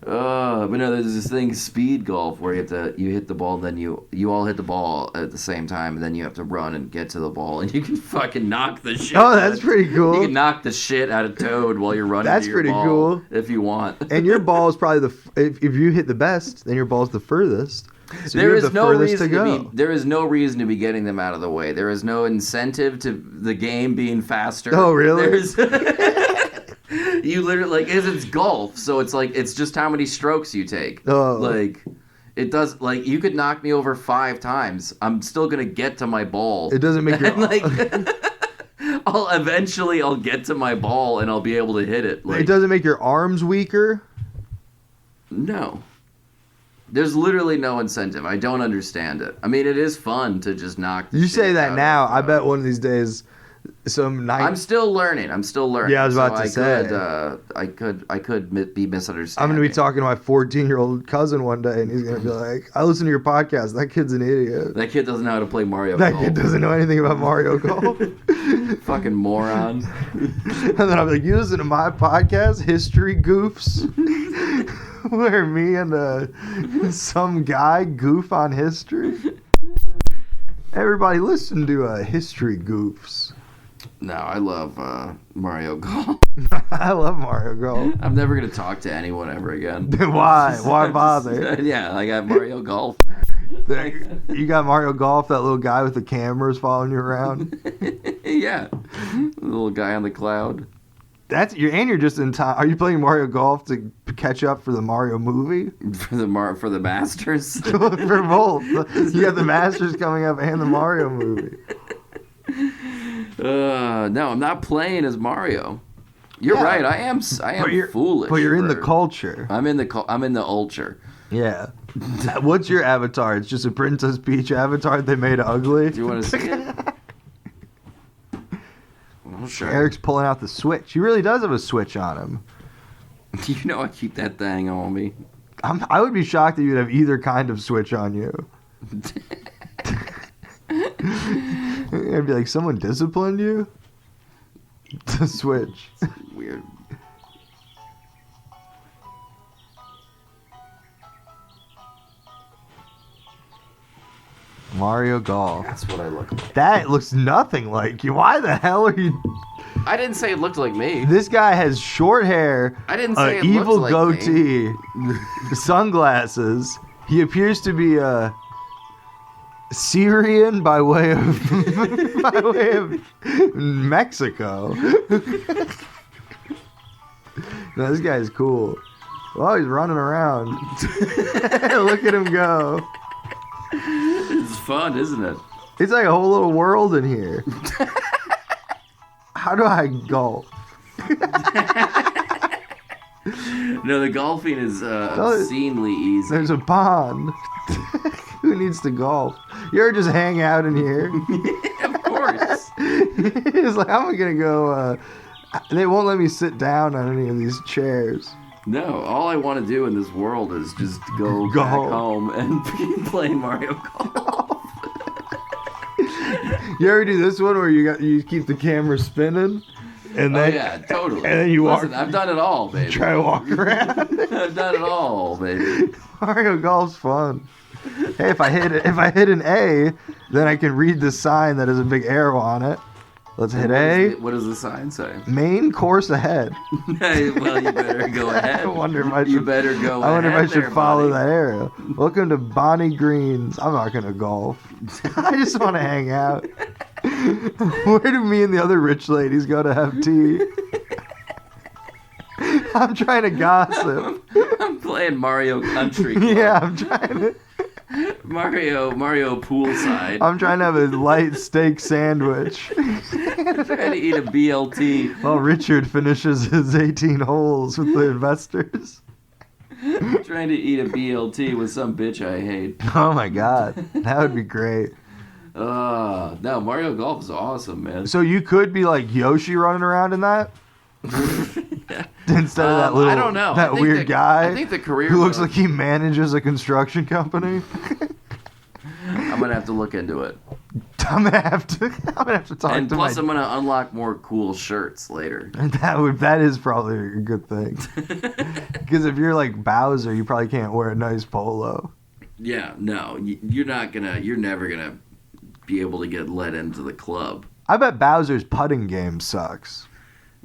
But no, there's this thing, speed golf, where you hit the ball, then you all hit the ball at the same time, and then you have to run and get to the ball, and you can fucking knock the shit. Oh, that's pretty cool. You can knock the shit out of Toad while you're running. That's to your pretty ball cool if you want. And your ball is probably if you hit the best, then your ball's the furthest. So there is no reason to be. There is no reason to be getting them out of the way. There is no incentive to the game being faster. Oh, really? You literally it's golf, so it's just how many strokes you take. Oh. It does you could knock me over 5 times. I'm still gonna get to my ball. It doesn't make your I'll get to my ball and I'll be able to hit it. It doesn't make your arms weaker. No. There's literally no incentive. I don't understand it. I mean, it is fun to just knock. You say that now. I bet one of these days, I'm still learning. Yeah, I was about to say. I could be misunderstanding. I'm gonna be talking to my 14-year-old cousin one day, and he's gonna be like, "I listen to your podcast. That kid's an idiot. That kid doesn't know how to play Mario That Golf. kid doesn't know anything about Mario Golf. Fucking moron." And then I'm like, "You listen to my podcast, History Goofs." Where me and some guy goof on history. Everybody listen to History Goofs. No, I love Mario Golf. I love Mario Golf. I'm never going to talk to anyone ever again. Why? Why bother? Yeah, I got Mario Golf. You got Mario Golf, that little guy with the cameras following you around? Yeah. The little guy on the cloud. You're just in time. Are you playing Mario Golf to catch up for the Mario movie? For the Masters? For both. You got the Masters coming up and the Mario movie. No, I'm not playing as Mario. You're right. I am foolish. But you're in the culture. I'm in the ulture. Yeah. What's your avatar? It's just a Princess Peach avatar they made ugly. Do you want to see it? Well, sure. Eric's pulling out the Switch. He really does have a Switch on him. You know I keep that thing on me. I would be shocked that you'd have either kind of Switch on you. I'd be like, someone disciplined you? The Switch. It's weird. Mario Golf. That's what I look like. That looks nothing like you. Why the hell are you... I didn't say it looked like me. This guy has short hair, I didn't say it evil looked like goatee, sunglasses. He appears to be a Syrian by way of Mexico. No, this guy's cool. Well, he's running around. Look at him go. It's fun, isn't it? It's like a whole little world in here. How do I golf? No, the golfing is obscenely easy. There's a pond. Who needs to golf? You ever just hang out in here? Of course. It's like, I'm going to go... they won't let me sit down on any of these chairs. No, all I want to do in this world is just go back home and play Mario Golf. You ever do this one where you keep the camera spinning? And then, yeah, totally. And then you walk. Listen, I've done it all, baby. Try to walk around. I've done it all, baby. Mario Golf's fun. Hey, if I hit an A, then I can read the sign that has a big arrow on it. Let's hit A. What does the sign say? Main course ahead. Well, you better go ahead. I wonder if I should follow that area. Welcome to Bonnie Green's. I'm not gonna golf. I just want to hang out. Where do me and the other rich ladies go to have tea? I'm trying to gossip. I'm playing Mario Country Club. Yeah, I'm trying to. Mario poolside. I'm trying to have a light steak sandwich. Trying to eat a BLT. While Richard finishes his 18 holes with the investors. Trying to eat a BLT with some bitch I hate. Oh my god, that would be great. No, Mario Golf is awesome, man. So you could be like Yoshi running around in that? Instead of that little, I don't know. that weird guy I think the career who looks like he manages a construction company. I'm gonna have to look into it. I'm gonna have to talk and to plus, I'm gonna unlock more cool shirts later. That is probably a good thing. Because if you're like Bowser, you probably can't wear a nice polo. Yeah, no, you're never gonna be able to get let into the club. I bet Bowser's putting game sucks.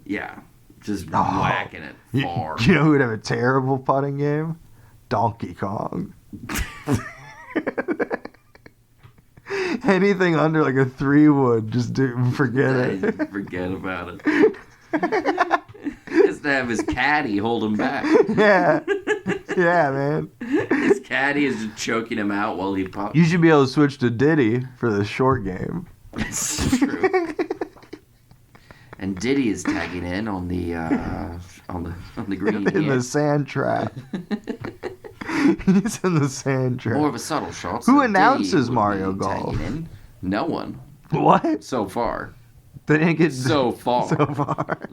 Yeah, just whacking it far. You know who would have a terrible putting game? Donkey Kong. Anything under like a 3-wood, just forget it. Forget about it. He has to have his caddy hold him back. Yeah, man. His caddy is just choking him out while he pops. You should be able to switch to Diddy for the short game. It's true. And Diddy is tagging in on the green in the sand trap. He's in the sand trap. More of a subtle shot. Who announces Mario Golf? No one. What? So far. They didn't get so far. So far.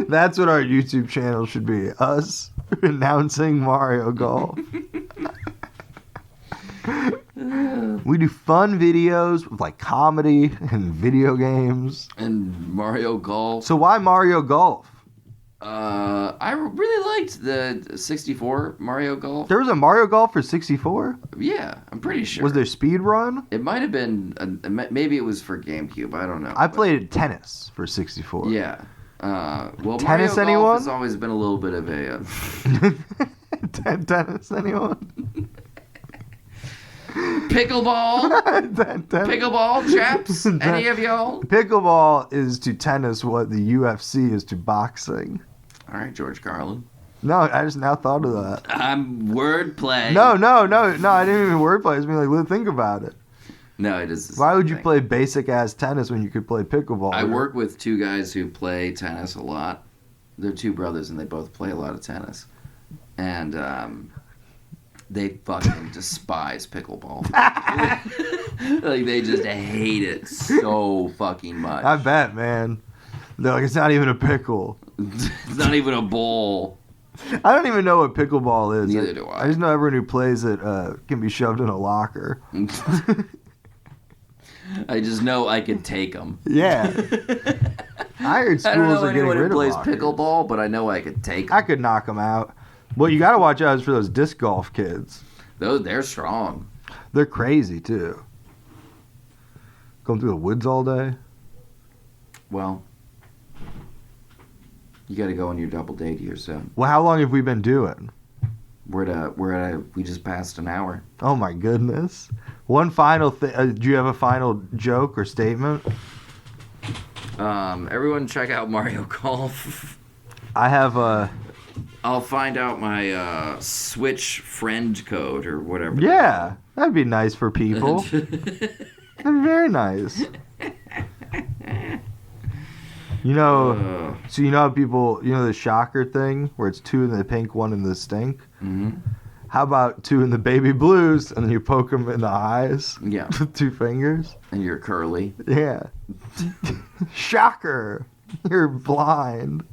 That's what our YouTube channel should be. Us announcing Mario Golf. We do fun videos with like comedy and video games. And Mario Golf. So why Mario Golf? I really liked the 64 Mario Golf. There was a Mario Golf for 64? Yeah, I'm pretty sure. Was there Speed Run? It might have been, maybe it was for GameCube, I don't know. I played tennis for 64. Yeah. Well, tennis, Mario anyone? Golf has always been a little bit of a... Tennis, anyone? Pickleball? Pickleball, chaps? Any of y'all? Pickleball is to tennis what the UFC is to boxing. All right, George Carlin. No, I just now thought of that. I'm wordplay. No, I didn't even wordplay. I was being like, think about it. No, it is. Why would you play basic-ass tennis when you could play pickleball? I work with two guys who play tennis a lot. They're two brothers, and they both play a lot of tennis. And they fucking despise pickleball. Like, they just hate it so fucking much. I bet, man. They're like, it's not even a pickle. It's not even a bowl. I don't even know what pickleball is. Neither do I. I just know everyone who plays it can be shoved in a locker. I just know I can take them. Yeah. I heard schools are getting rid of plays lockers. Pickleball, but I know I could take them. I could knock them out. What you got to watch out is for those disc golf kids. They're strong. They're crazy, too. Going through the woods all day. Well, you got to go on your double date here soon. Well, how long have we been doing? We just passed an hour. Oh, my goodness. One final thing. Do you have a final joke or statement? Everyone check out Mario Golf. I have a... I'll find out my Switch friend code or whatever. Yeah, that'd be nice for people. That'd be very nice. You know, so you know how people, you know the shocker thing where it's 2 in the pink, 1 in the stink? Mm-hmm. How about 2 in the baby blues and then you poke them in the eyes? Yeah. With 2 fingers? And you're curly. Yeah. Shocker. You're blind.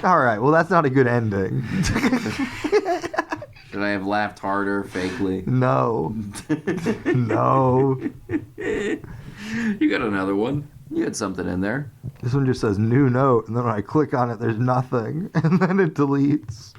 All right. Well, that's not a good ending. Should I have laughed harder, fakely? No. No. You got another one. You had something in there. This one just says new note, and then when I click on it, there's nothing, and then it deletes.